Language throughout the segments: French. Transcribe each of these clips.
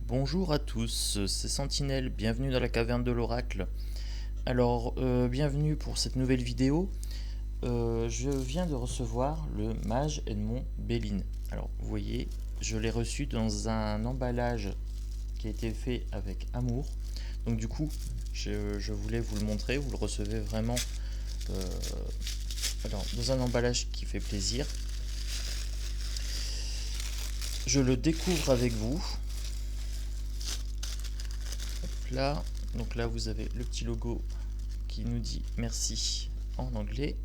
Bonjour à tous, c'est Sentinelle, bienvenue dans la caverne de l'oracle. Alors, bienvenue pour cette nouvelle vidéo. Je viens de recevoir le mage Edmond Bellin. Alors, vous voyez, je l'ai reçu dans un emballage qui a été fait avec amour. Donc du coup, je voulais vous le montrer, vous le recevez vraiment euh, dans un emballage qui fait plaisir. Je le découvre avec vous. Là, donc là vous avez le petit logo qui nous dit merci en anglais.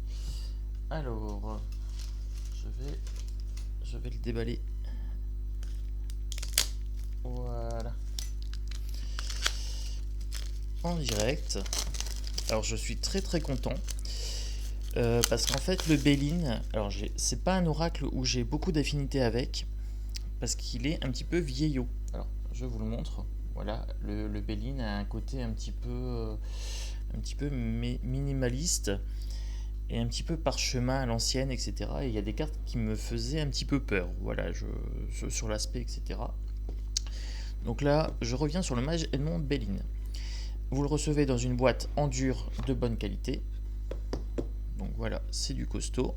Alors, je vais le déballer. Voilà. En direct. Alors je suis très content. Parce qu'en fait le Bellin, alors c'est pas un oracle où j'ai beaucoup d'affinité avec, parce qu'il est un petit peu vieillot. Alors je vous le montre. Voilà, le Bellin a un côté un petit peu minimaliste et un petit peu parchemin à l'ancienne, etc. Et il y a des cartes qui me faisaient un petit peu peur. Voilà, sur l'aspect, etc. Donc là, je reviens sur le mage Edmond Bellin. Vous le recevez dans une boîte en dur de bonne qualité. Donc voilà, c'est du costaud.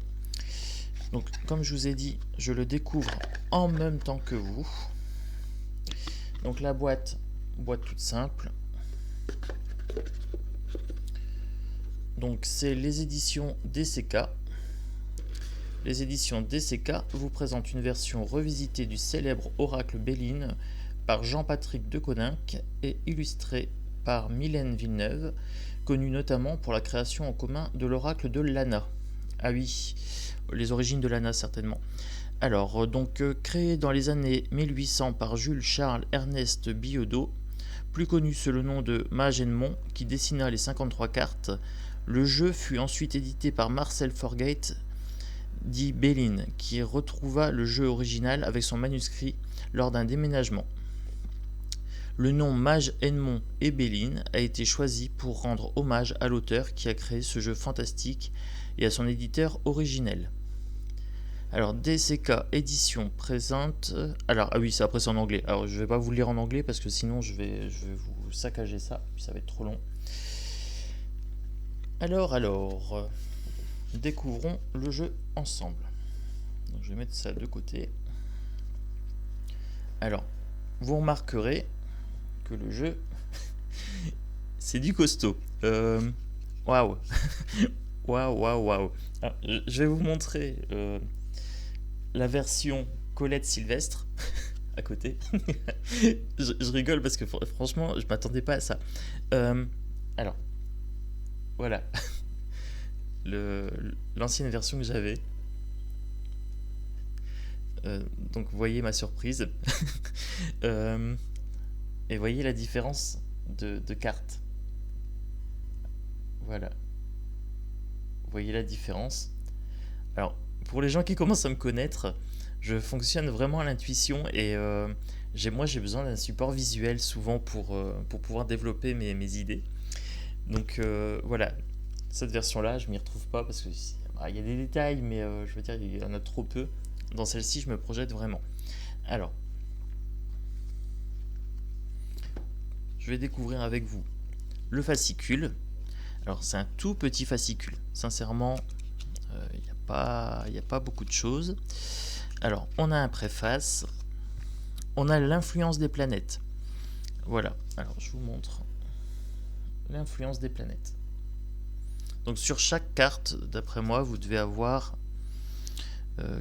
Donc comme je vous ai dit, je le découvre en même temps que vous. Donc la boîte toute simple. Donc c'est les éditions DCK. Les éditions DCK vous présentent une version revisitée du célèbre oracle Bellin par Jean-Patrick Deconinck et illustrée par Mylène Villeneuve, connue notamment pour la création en commun de l'oracle de Lana. Ah oui, les origines de Lana certainement. Alors, créé dans les années 1800 par Jules Charles Ernest Billaudot, plus connu sous le nom de Mage Edmond, qui dessina les 53 cartes, le jeu fut ensuite édité par Marcel Forgate, dit Bellin, qui retrouva le jeu original avec son manuscrit lors d'un déménagement. Le nom Mage Edmond et Bellin a été choisi pour rendre hommage à l'auteur qui a créé ce jeu fantastique et à son éditeur originel. Alors DCK édition présente. Alors ah oui, c'est après c'est en anglais. Alors je vais pas vous le lire en anglais parce que sinon je vais vous saccager ça, puis ça va être trop long. Alors, découvrons le jeu ensemble. Donc je vais mettre ça de côté. Alors, vous remarquerez que le jeu, c'est du costaud. Waouh. Waouh. Je vais vous montrer la version Colette Sylvestre à côté. je rigole parce que franchement, je m'attendais pas à ça. Alors, voilà. L'ancienne version que j'avais. Donc vous voyez ma surprise. Et voyez la différence de cartes. Voilà. Vous voyez la différence. Alors, pour les gens qui commencent à me connaître, je fonctionne vraiment à l'intuition et j'ai besoin d'un support visuel souvent pour pouvoir développer mes idées. Donc voilà, cette version-là, je m'y retrouve pas parce que y a des détails, mais je veux dire, il y en a trop peu. Dans celle-ci, je me projette vraiment. Alors, je vais découvrir avec vous le fascicule. Alors, c'est un tout petit fascicule. Sincèrement, il n'y a pas beaucoup de choses. Alors, on a un préface. On a l'influence des planètes. Voilà. Alors, je vous montre l'influence des planètes. Donc, sur chaque carte, d'après moi, vous devez avoir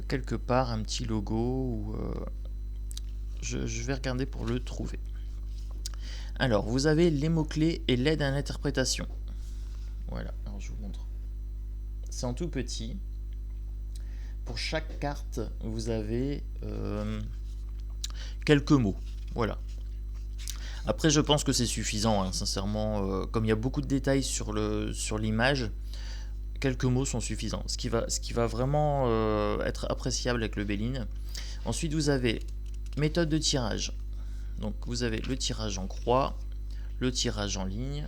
quelque part un petit logo ou je vais regarder pour le trouver. Alors, vous avez les mots-clés et l'aide à l'interprétation. Voilà, alors je vous montre. C'est en tout petit. Pour chaque carte, vous avez quelques mots. Voilà. Après, je pense que c'est suffisant, hein, sincèrement. Comme il y a beaucoup de détails sur l'image, quelques mots sont suffisants. Ce qui va vraiment être appréciable avec le Bellin. Ensuite, vous avez méthode de tirage. Donc, vous avez le tirage en croix, le tirage en ligne.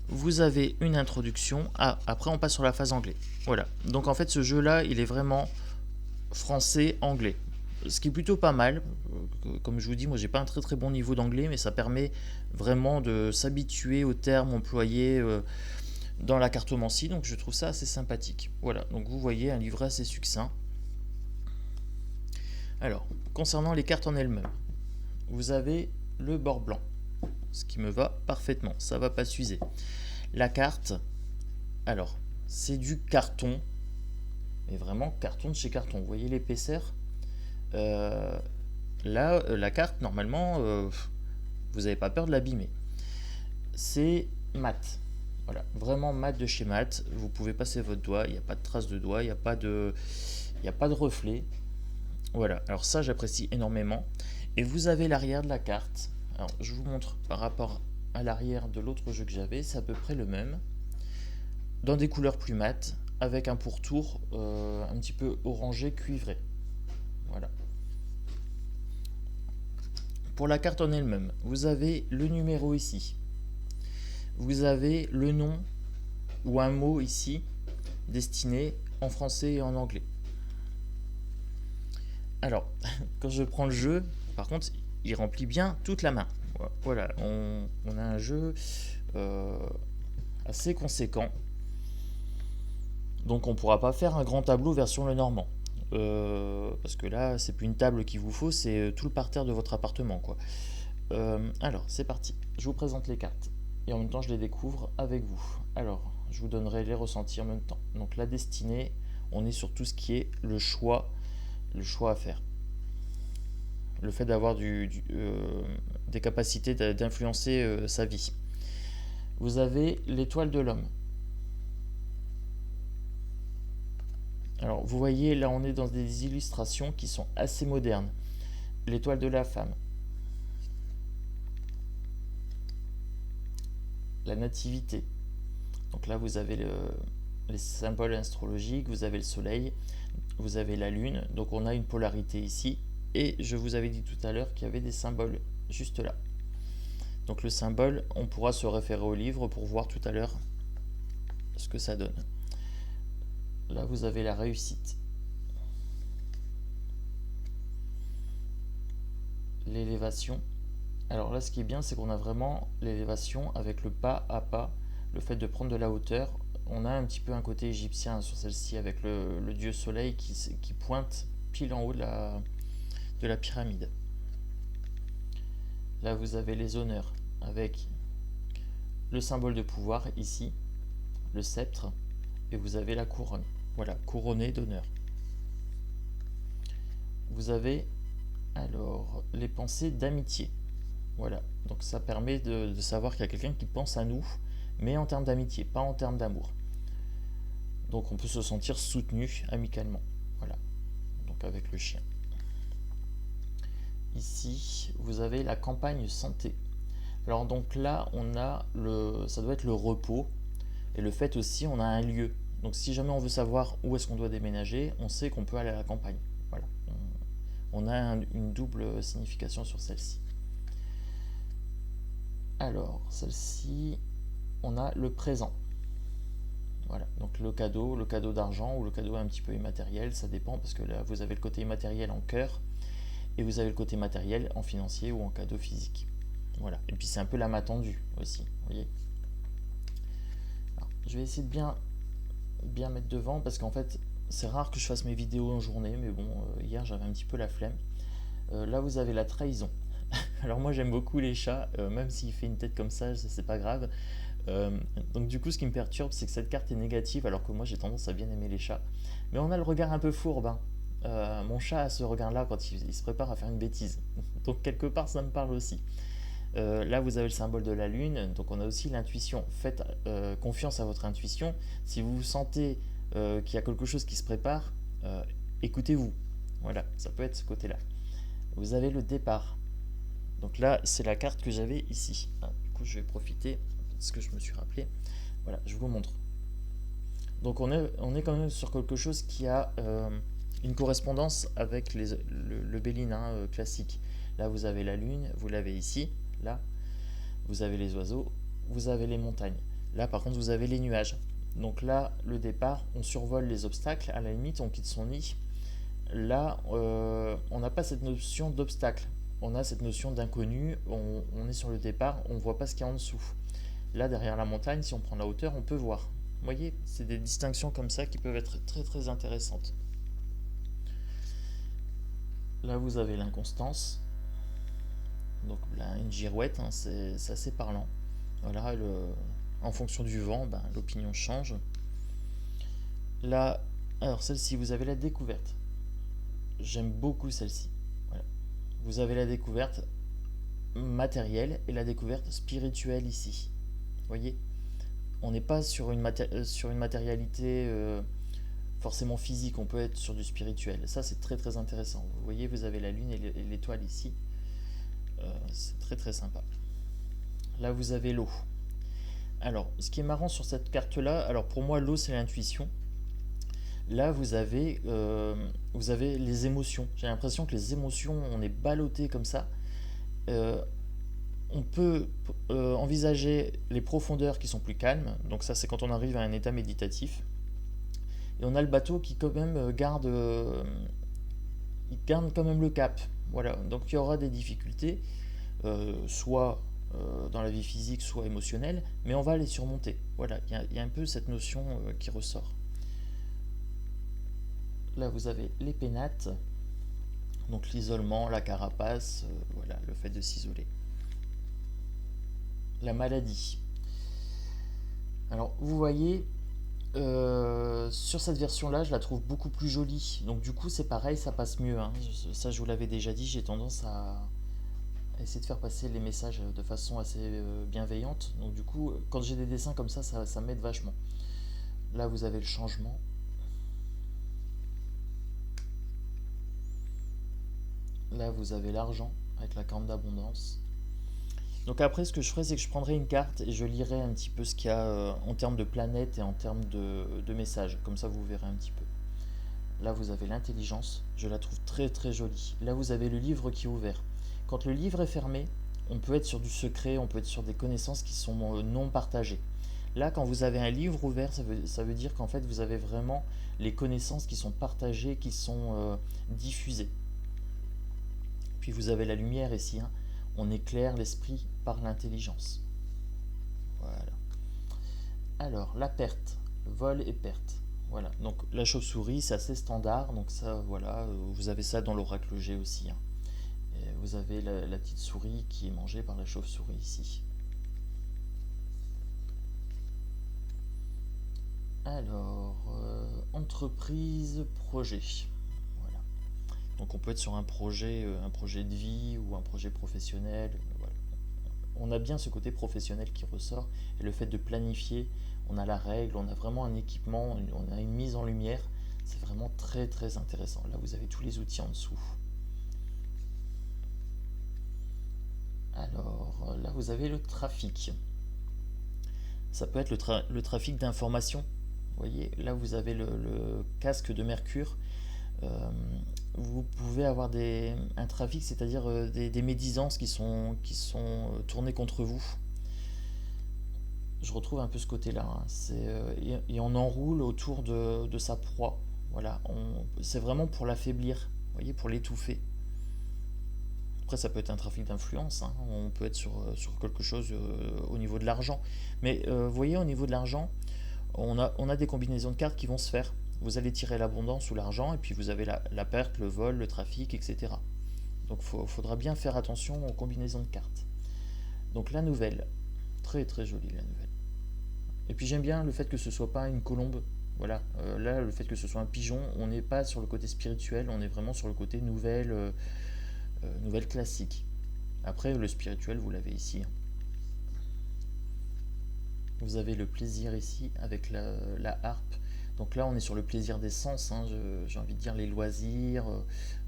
Vous avez une introduction. Ah, après, on passe sur la phase anglais. Voilà. Donc, en fait, ce jeu-là, il est vraiment français-anglais. ce qui est plutôt pas mal. Comme je vous dis, moi j'ai pas un très très bon niveau d'anglais, mais ça permet vraiment de s'habituer aux termes employés dans la cartomancie, donc je trouve ça assez sympathique. Voilà, donc vous voyez un livret assez succinct. Alors, concernant les cartes en elles-mêmes, vous avez le bord blanc, ce qui me va parfaitement, ça va pas s'user. La carte, alors, c'est du carton, mais vraiment carton de chez carton. Vous voyez l'épaisseur. Là, la carte, normalement, vous n'avez pas peur de l'abîmer. C'est mat. Voilà, vraiment mat de chez mat. Vous pouvez passer votre doigt, il n'y a pas de trace de doigt, il n'y a pas de reflet. Voilà, alors ça j'apprécie énormément. Et vous avez l'arrière de la carte. Alors je vous montre par rapport à l'arrière de l'autre jeu que j'avais, c'est à peu près le même. Dans des couleurs plus mates, avec un pourtour un petit peu orangé cuivré. Voilà. Pour la carte en elle-même, vous avez le numéro ici. Vous avez le nom ou un mot ici destiné en français et en anglais. Alors, quand je prends le jeu, par contre, il remplit bien toute la main. Voilà, on a un jeu assez conséquent. Donc on ne pourra pas faire un grand tableau version le Normand. Parce que là, c'est plus une table qu'il vous faut, c'est tout le parterre de votre appartement, quoi. Alors, c'est parti. Je vous présente les cartes. Et en même temps, je les découvre avec vous. Alors, je vous donnerai les ressentis en même temps. Donc la destinée, on est sur tout ce qui est le choix à faire. Le fait d'avoir des capacités d'influencer sa vie. Vous avez l'étoile de l'homme. Alors, vous voyez, là, on est dans des illustrations qui sont assez modernes. L'étoile de la femme. La nativité. Donc là, vous avez les symboles astrologiques, vous avez le soleil, vous avez la lune. Donc on a une polarité ici. Et je vous avais dit tout à l'heure qu'il y avait des symboles juste là. Donc le symbole, on pourra se référer au livre pour voir tout à l'heure ce que ça donne. Là, vous avez la réussite. L'élévation. Alors là, ce qui est bien, c'est qu'on a vraiment l'élévation avec le pas à pas, le fait de prendre de la hauteur. On a un petit peu un côté égyptien sur celle-ci avec le dieu soleil qui pointe pile en haut de la pyramide. Là, vous avez les honneurs avec le symbole de pouvoir ici, le sceptre, et vous avez la couronne. Voilà, couronné d'honneur. Vous avez alors les pensées d'amitié. Voilà, donc ça permet de savoir qu'il y a quelqu'un qui pense à nous, mais en termes d'amitié, pas en termes d'amour. Donc on peut se sentir soutenu amicalement. Voilà, donc avec le chien. Ici, vous avez la campagne santé. Alors donc là, on a ça doit être le repos, et le fait aussi, on a un lieu. Donc si jamais on veut savoir où est-ce qu'on doit déménager, on sait qu'on peut aller à la campagne. Voilà, on a une double signification sur celle-ci. Alors, celle-ci, on a le présent. Voilà, donc le cadeau d'argent ou le cadeau un petit peu immatériel, ça dépend parce que là, vous avez le côté immatériel en cœur et vous avez le côté matériel en financier ou en cadeau physique. Voilà, et puis c'est un peu l'âme attendue aussi, vous voyez. Alors, je vais essayer de bien mettre devant parce qu'en fait, c'est rare que je fasse mes vidéos en journée, mais bon, hier j'avais un petit peu la flemme. Là, vous avez la trahison. Alors moi j'aime beaucoup les chats, même s'il fait une tête comme ça, c'est pas grave. Donc du coup ce qui me perturbe c'est que cette carte est négative alors que moi j'ai tendance à bien aimer les chats. Mais on a le regard un peu fourbe. Hein. Mon chat a ce regard là quand il se prépare à faire une bêtise. Donc quelque part ça me parle aussi. Là vous avez le symbole de la lune, donc on a aussi l'intuition. Faites confiance à votre intuition. Si vous sentez qu'il y a quelque chose qui se prépare, écoutez-vous. Voilà, ça peut être ce côté là. Vous avez le départ. Donc là, c'est la carte que j'avais ici. Du coup, je vais profiter de ce que je me suis rappelé. Voilà, je vous montre. Donc on est quand même sur quelque chose qui a une correspondance avec le Béline classique. Là, vous avez la lune, vous l'avez ici. Là, vous avez les oiseaux, vous avez les montagnes. Là, par contre, vous avez les nuages. Donc là, le départ, on survole les obstacles. À la limite, on quitte son nid. Là, on n'a pas cette notion d'obstacle. On a cette notion d'inconnu. On est sur le départ, on ne voit pas ce qu'il y a en dessous. Là, derrière la montagne, si on prend la hauteur, on peut voir. Vous voyez, c'est des distinctions comme ça qui peuvent être très très intéressantes. Là, vous avez l'inconstance. Donc là, une girouette, hein, c'est assez parlant. Voilà, en fonction du vent, ben, l'opinion change. Là, alors celle-ci, vous avez la découverte. J'aime beaucoup celle-ci. Voilà. Vous avez la découverte matérielle et la découverte spirituelle ici. Vous voyez, on n'est pas sur sur une matérialité forcément physique, on peut être sur du spirituel. Ça, c'est très très intéressant. Vous voyez, vous avez la lune et l'étoile ici. C'est très très sympa. Là, vous avez l'eau. Alors, ce qui est marrant sur cette carte-là, alors pour moi, l'eau, c'est l'intuition. Là, vous avez les émotions. J'ai l'impression que les émotions, on est ballotté comme ça. Euh, on peut envisager les profondeurs qui sont plus calmes. Donc ça, c'est quand on arrive à un état méditatif. Et on a le bateau qui quand même il garde quand même le cap. Voilà. Donc il y aura des difficultés, soit dans la vie physique, soit émotionnelle, mais on va les surmonter. Voilà. Il y a un peu cette notion qui ressort. Là, vous avez les pénates, donc l'isolement, la carapace, voilà, le fait de s'isoler. La maladie. Alors, vous voyez, sur cette version-là, je la trouve beaucoup plus jolie. Donc, du coup, c'est pareil, ça passe mieux, hein. Ça, je vous l'avais déjà dit, j'ai tendance à essayer de faire passer les messages de façon assez bienveillante. Donc, du coup, quand j'ai des dessins comme ça m'aide vachement. Là, vous avez le changement. Là, vous avez l'argent avec la corne d'abondance. Donc après, ce que je ferais, c'est que je prendrais une carte et je lirais un petit peu ce qu'il y a en termes de planètes et en termes de messages. Comme ça, vous verrez un petit peu. Là, vous avez l'intelligence. Je la trouve très très jolie. Là, vous avez le livre qui est ouvert. Quand le livre est fermé, on peut être sur du secret, on peut être sur des connaissances qui sont non partagées. Là, quand vous avez un livre ouvert, ça veut dire qu'en fait, vous avez vraiment les connaissances qui sont partagées, qui sont diffusées. Puis vous avez la lumière ici, hein. On éclaire l'esprit par l'intelligence. Voilà. Alors, la perte, vol et perte. Voilà. Donc la chauve-souris, c'est assez standard. Donc ça, voilà, vous avez ça dans l'oracle G aussi, hein. Et vous avez la petite souris qui est mangée par la chauve-souris ici. Alors, entreprise, projet. Voilà. Donc on peut être sur un projet de vie ou un projet professionnel. Voilà. On a bien ce côté professionnel qui ressort et le fait de planifier, on a la règle, on a vraiment un équipement, on a une mise en lumière, c'est vraiment très très intéressant. Là, vous avez tous les outils en dessous. Alors là, vous avez le trafic. Ça peut être le trafic d'informations. Vous voyez, là, vous avez le casque de Mercure. Euh, vous pouvez avoir un trafic, c'est-à-dire des médisances qui sont tournées contre vous. Je retrouve un peu ce côté-là, hein. Et on enroule autour de sa proie. Voilà, c'est vraiment pour l'affaiblir, vous voyez, pour l'étouffer. Après, ça peut être un trafic d'influence, hein. On peut être sur quelque chose au niveau de l'argent. Mais vous voyez, au niveau de l'argent, on a des combinaisons de cartes qui vont se faire. Vous allez tirer l'abondance ou l'argent, et puis vous avez la perte, le vol, le trafic, etc. Donc il faudra bien faire attention aux combinaisons de cartes. Donc la nouvelle, très très jolie la nouvelle. Et puis j'aime bien le fait que ce soit pas une colombe. Voilà, là le fait que ce soit un pigeon, on n'est pas sur le côté spirituel, on est vraiment sur le côté nouvelle classique. Après le spirituel, vous l'avez ici, hein. Vous avez le plaisir ici avec la harpe. Donc là on est sur le plaisir des sens, hein, j'ai envie de dire les loisirs,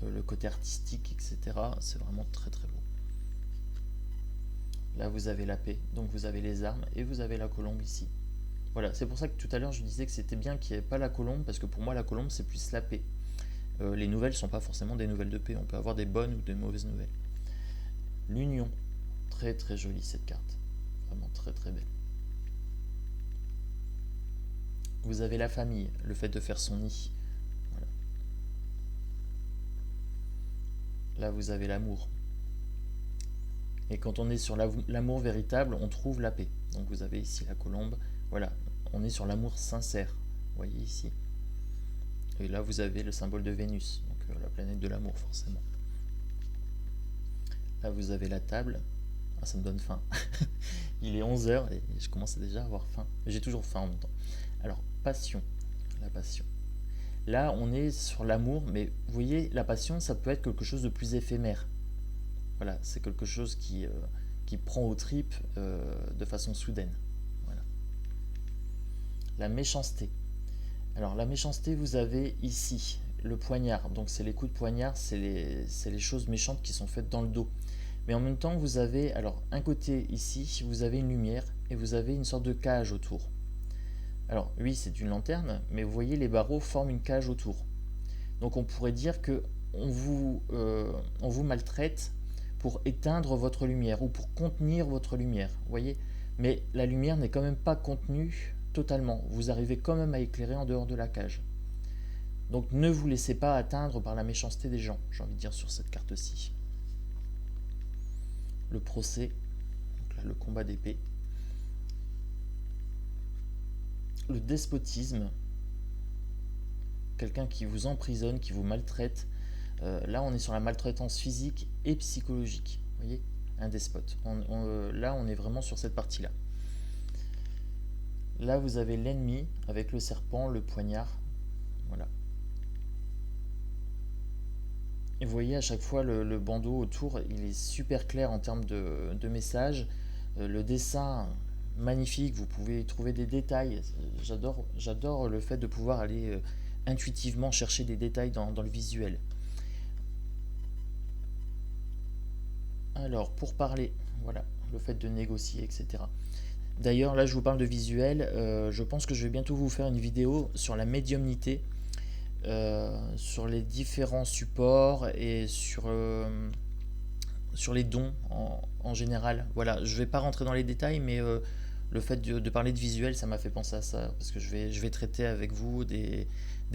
le côté artistique, etc. C'est vraiment très très beau. Là vous avez la paix, donc vous avez les armes et vous avez la colombe ici. Voilà, c'est pour ça que tout à l'heure je disais que c'était bien qu'il n'y ait pas la colombe, parce que pour moi la colombe c'est plus la paix. Les nouvelles ne sont pas forcément des nouvelles de paix, on peut avoir des bonnes ou des mauvaises nouvelles. L'union, très très jolie cette carte, vraiment très très belle. Vous avez la famille, le fait de faire son nid. Voilà. Là, vous avez l'amour. Et quand on est sur l'amour véritable, on trouve la paix. Donc vous avez ici la colombe. Voilà, on est sur l'amour sincère. Vous voyez ici. Et là, vous avez le symbole de Vénus, donc la planète de l'amour, forcément. Là, vous avez la table. Ah, ça me donne faim. Il est 11 h et je commence déjà à avoir faim. J'ai toujours faim en même temps. Alors, passion. La passion. Là, on est sur l'amour, mais vous voyez, la passion, ça peut être quelque chose de plus éphémère. Voilà, c'est quelque chose qui prend aux tripes de façon soudaine. Voilà. La méchanceté. Alors, la méchanceté, vous avez ici le poignard. Donc, c'est les coups de poignard, c'est les choses méchantes qui sont faites dans le dos. Mais en même temps, vous avez, alors, un côté ici, vous avez une lumière et vous avez une sorte de cage autour. Alors, oui, c'est une lanterne, mais vous voyez, les barreaux forment une cage autour. Donc, on pourrait dire que on vous maltraite pour éteindre votre lumière ou pour contenir votre lumière, vous voyez. Mais la lumière n'est quand même pas contenue totalement. Vous arrivez quand même à éclairer en dehors de la cage. Donc ne vous laissez pas atteindre par la méchanceté des gens, j'ai envie de dire sur cette carte-ci. Le procès, donc là, le combat d'épée. Le despotisme, quelqu'un qui vous emprisonne, qui vous maltraite. Là, on est sur la maltraitance physique et psychologique. Vous voyez, un despote. Là, on est vraiment sur cette partie-là. Là, vous avez l'ennemi avec le serpent, le poignard. Voilà. Et vous voyez à chaque fois le bandeau autour, il est super clair en termes de messages. Le dessin, magnifique, vous pouvez y trouver des détails. J'adore le fait de pouvoir aller intuitivement chercher des détails dans le visuel. Alors, pour parler, voilà, le fait de négocier, etc. D'ailleurs, là, je vous parle de visuel. Je pense que je vais bientôt vous faire une vidéo sur la médiumnité, sur les différents supports et sur les dons en général. Voilà, je ne vais pas rentrer dans les détails, mais le fait de parler de visuel, ça m'a fait penser à ça, parce que je vais traiter avec vous des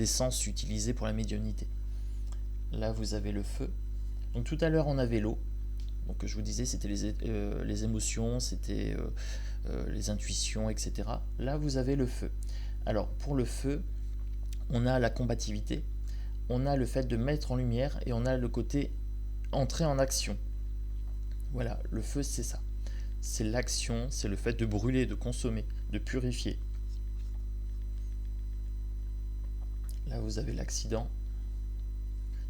sens utilisés pour la médiumnité. Là, vous avez le feu. Donc tout à l'heure, on avait l'eau. Donc je vous disais, c'était les émotions, c'était les intuitions, etc. Là, vous avez le feu. Alors, pour le feu, on a la combativité, on a le fait de mettre en lumière et on a le côté entrer en action. Voilà, le feu, c'est ça. C'est l'action, c'est le fait de brûler, de consommer, de purifier. Là, vous avez l'accident.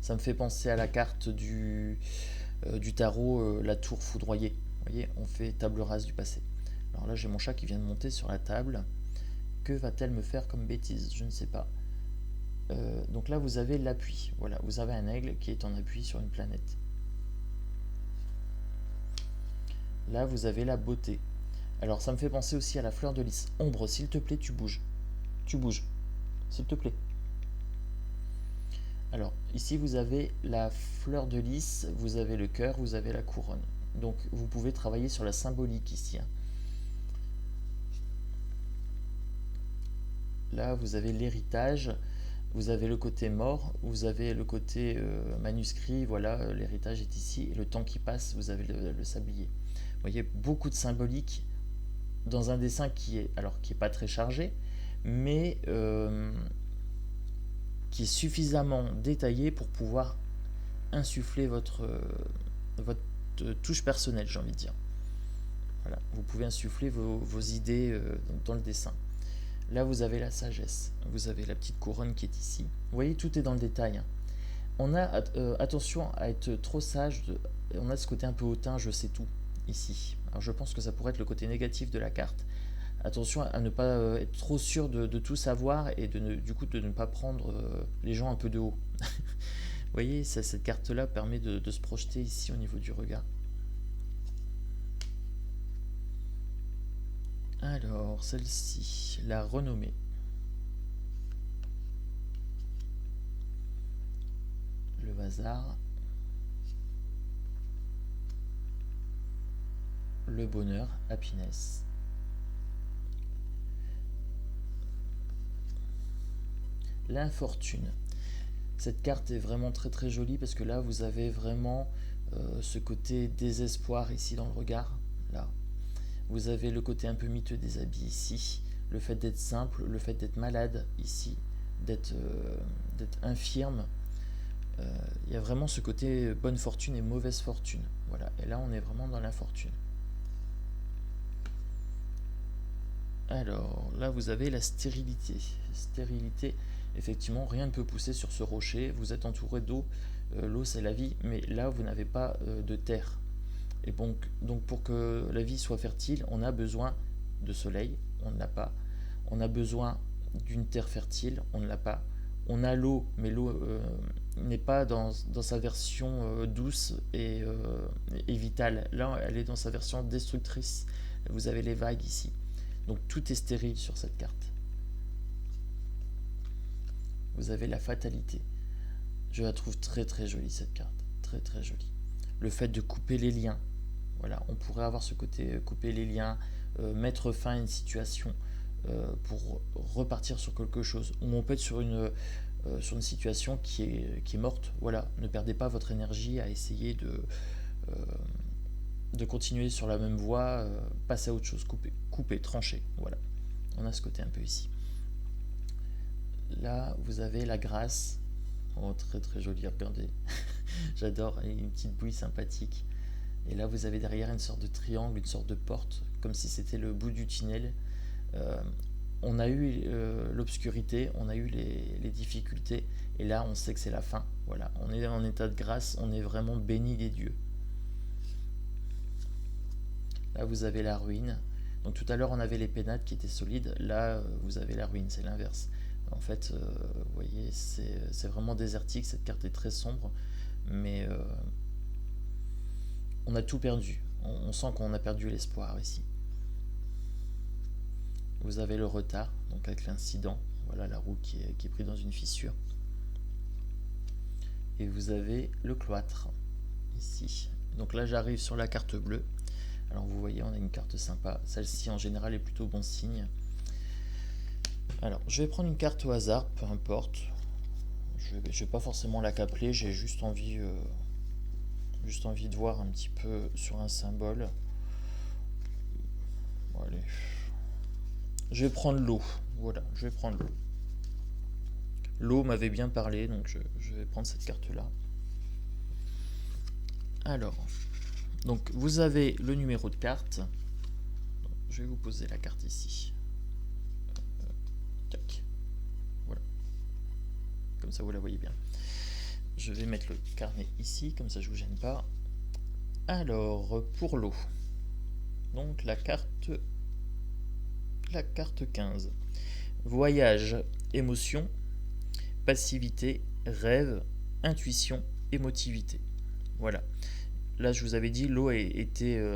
Ça me fait penser à la carte du tarot, la tour foudroyée. Vous voyez, on fait table rase du passé. Alors là, j'ai mon chat qui vient de monter sur la table. Que va-t-elle me faire comme bêtise? Je ne sais pas. Donc là, vous avez l'appui. Voilà, vous avez un aigle qui est en appui sur une planète. Là, vous avez la beauté. Alors, ça me fait penser aussi à la fleur de lys. Ombre, s'il te plaît, tu bouges. Tu bouges. S'il te plaît. Alors, ici, vous avez la fleur de lys, vous avez le cœur, vous avez la couronne. Donc, vous pouvez travailler sur la symbolique ici. Là, vous avez l'héritage, vous avez le côté mort, vous avez le côté manuscrit, voilà, l'héritage est ici, et le temps qui passe, vous avez le sablier. Vous voyez, beaucoup de symbolique dans un dessin qui est pas très chargé, mais qui est suffisamment détaillé pour pouvoir insuffler votre touche personnelle, j'ai envie de dire. Voilà, vous pouvez insuffler vos idées dans le dessin. Là, vous avez la sagesse. Vous avez la petite couronne qui est ici. Vous voyez, tout est dans le détail. On a attention à être trop sage. On a ce côté un peu hautain, je sais tout, ici. Alors, je pense que ça pourrait être le côté négatif de la carte. Attention à ne pas être trop sûr de tout savoir et du coup de ne pas prendre les gens un peu de haut. Vous voyez, cette carte-là permet de se projeter ici au niveau du regard. Alors, celle-ci, la renommée. Le hasard. Le bonheur, happiness. L'infortune. Cette carte est vraiment très très jolie parce que là vous avez vraiment ce côté désespoir ici dans le regard. Là, vous avez le côté un peu miteux des habits ici, le fait d'être simple, le fait d'être malade ici, d'être infirme. Il y a vraiment ce côté bonne fortune et mauvaise fortune. Voilà, et là on est vraiment dans l'infortune. Alors là vous avez la stérilité. Stérilité, effectivement, rien ne peut pousser sur ce rocher. Vous êtes entouré d'eau. L'eau c'est la vie, mais là vous n'avez pas de terre. Et donc pour que la vie soit fertile, on a besoin de soleil, on ne l'a pas. On a besoin d'une terre fertile, on ne l'a pas. On a l'eau, mais l'eau n'est pas dans sa version douce et vitale. Là, elle est dans sa version destructrice. Vous avez les vagues ici. Donc tout est stérile sur cette carte. Vous avez la fatalité. Je la trouve très très jolie cette carte. Très très jolie. Le fait de couper les liens. Voilà, on pourrait avoir ce côté couper les liens, mettre fin à une situation pour repartir sur quelque chose. Ou on peut être sur une situation qui est morte. Voilà, ne perdez pas votre énergie à essayer de continuer sur la même voie, passer à autre chose, couper, trancher. Voilà, on a ce côté un peu ici. Là, vous avez la grâce. Oh, très très joli, regardez. J'adore, une petite bouille sympathique. Et là, vous avez derrière une sorte de triangle, une sorte de porte, comme si c'était le bout du tunnel. On a eu l'obscurité, on a eu les difficultés, et là, on sait que c'est la fin. Voilà, on est en état de grâce, on est vraiment béni des dieux. Là, vous avez la ruine. Donc tout à l'heure, on avait les pénates qui étaient solides. Là, vous avez la ruine, c'est l'inverse. En fait, vous voyez, c'est vraiment désertique. Cette carte est très sombre, mais on a tout perdu. On sent qu'on a perdu l'espoir ici. Vous avez le retard, donc avec l'incident. Voilà la roue qui est prise dans une fissure. Et vous avez le cloître, ici. Donc là, j'arrive sur la carte bleue. Alors vous voyez, on a une carte sympa. Celle-ci, en général, est plutôt bon signe. Alors, je vais prendre une carte au hasard, peu importe. Je vais pas forcément la capeler, j'ai juste envie de voir un petit peu sur un symbole. Bon, allez. Je vais prendre l'eau. Voilà, je vais prendre l'eau. L'eau m'avait bien parlé, donc je vais prendre cette carte-là. Alors, donc vous avez le numéro de carte. Donc, je vais vous poser la carte ici. Tac. Voilà. Comme ça, vous la voyez bien. Je vais mettre le carnet ici, comme ça je vous gêne pas. Alors, pour l'eau. Donc la carte 15. Voyage, émotion, passivité, rêve, intuition, émotivité. Voilà. Là, je vous avais dit, l'eau était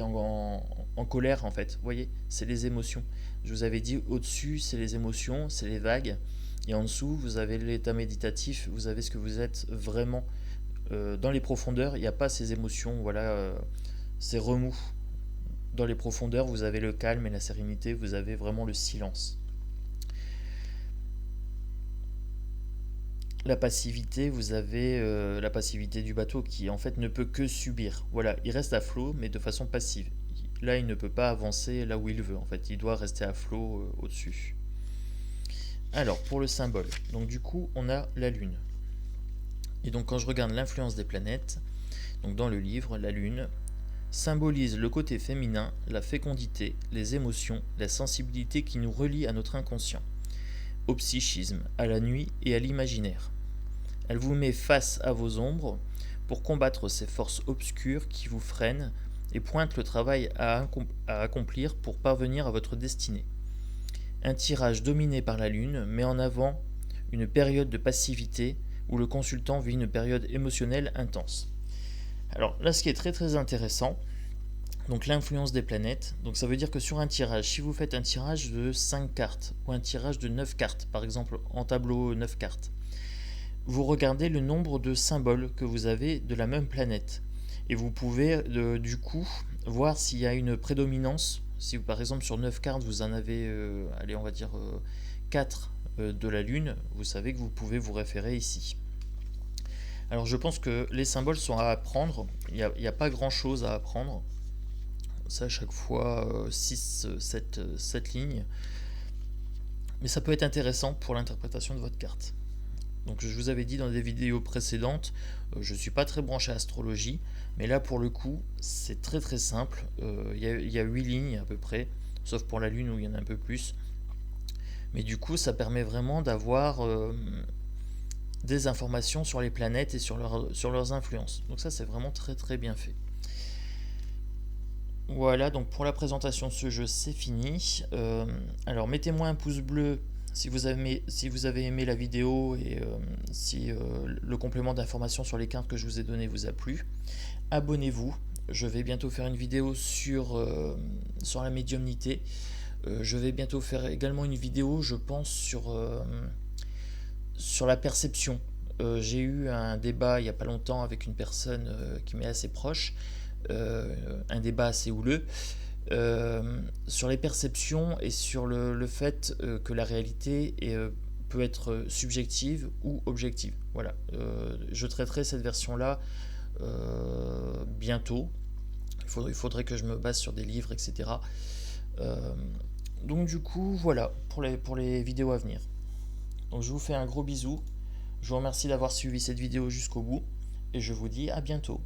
en colère, en fait. Vous voyez, c'est les émotions. Je vous avais dit, au-dessus, c'est les émotions, c'est les vagues. Et en dessous, vous avez l'état méditatif, vous avez ce que vous êtes vraiment. Dans les profondeurs, il n'y a pas ces émotions, voilà, ces remous. Dans les profondeurs, vous avez le calme et la sérénité, vous avez vraiment le silence. La passivité, vous avez la passivité du bateau qui en fait ne peut que subir. Voilà, il reste à flot mais de façon passive. Là, il ne peut pas avancer là où il veut en fait, il doit rester à flot au-dessus. Alors, pour le symbole, donc du coup, on a la Lune. Et donc quand je regarde l'influence des planètes, donc dans le livre, la Lune symbolise le côté féminin, la fécondité, les émotions, la sensibilité qui nous relie à notre inconscient, au psychisme, à la nuit et à l'imaginaire. Elle vous met face à vos ombres pour combattre ces forces obscures qui vous freinent et pointe le travail à accomplir pour parvenir à votre destinée. Un tirage dominé par la Lune met en avant une période de passivité où le consultant vit une période émotionnelle intense. Alors là, ce qui est très très intéressant, donc l'influence des planètes, donc ça veut dire que sur un tirage, si vous faites un tirage de 5 cartes ou un tirage de 9 cartes, par exemple en tableau 9 cartes, vous regardez le nombre de symboles que vous avez de la même planète et vous pouvez du coup voir s'il y a une prédominance. Si par exemple sur 9 cartes vous en avez, allez on va dire 4 de la Lune, vous savez que vous pouvez vous référer ici. Alors je pense que les symboles sont à apprendre, il n'y a pas grand chose à apprendre. Ça à chaque fois 6, 7 lignes. Mais ça peut être intéressant pour l'interprétation de votre carte. Donc je vous avais dit dans des vidéos précédentes, je ne suis pas très branché astrologie, mais là pour le coup c'est très très simple. Il y a 8 lignes à peu près, sauf pour la Lune où il y en a un peu plus. Mais du coup ça permet vraiment d'avoir des informations sur les planètes et sur leurs influences. Donc ça c'est vraiment très très bien fait. Voilà, donc pour la présentation de ce jeu, c'est fini. Alors mettez-moi un pouce bleu si vous avez aimé la vidéo et si le complément d'information sur les cartes que je vous ai donné vous a plu. Abonnez-vous, je vais bientôt faire une vidéo sur la médiumnité. Je vais bientôt faire également une vidéo, je pense, sur la perception. J'ai eu un débat il n'y a pas longtemps avec une personne qui m'est assez proche. Un débat assez houleux sur les perceptions et sur le fait que la réalité peut être subjective ou objective. Voilà, je traiterai cette version-là bientôt. Il faudrait que je me base sur des livres, etc. Donc du coup, voilà, pour les vidéos à venir. Donc je vous fais un gros bisou. Je vous remercie d'avoir suivi cette vidéo jusqu'au bout et je vous dis à bientôt.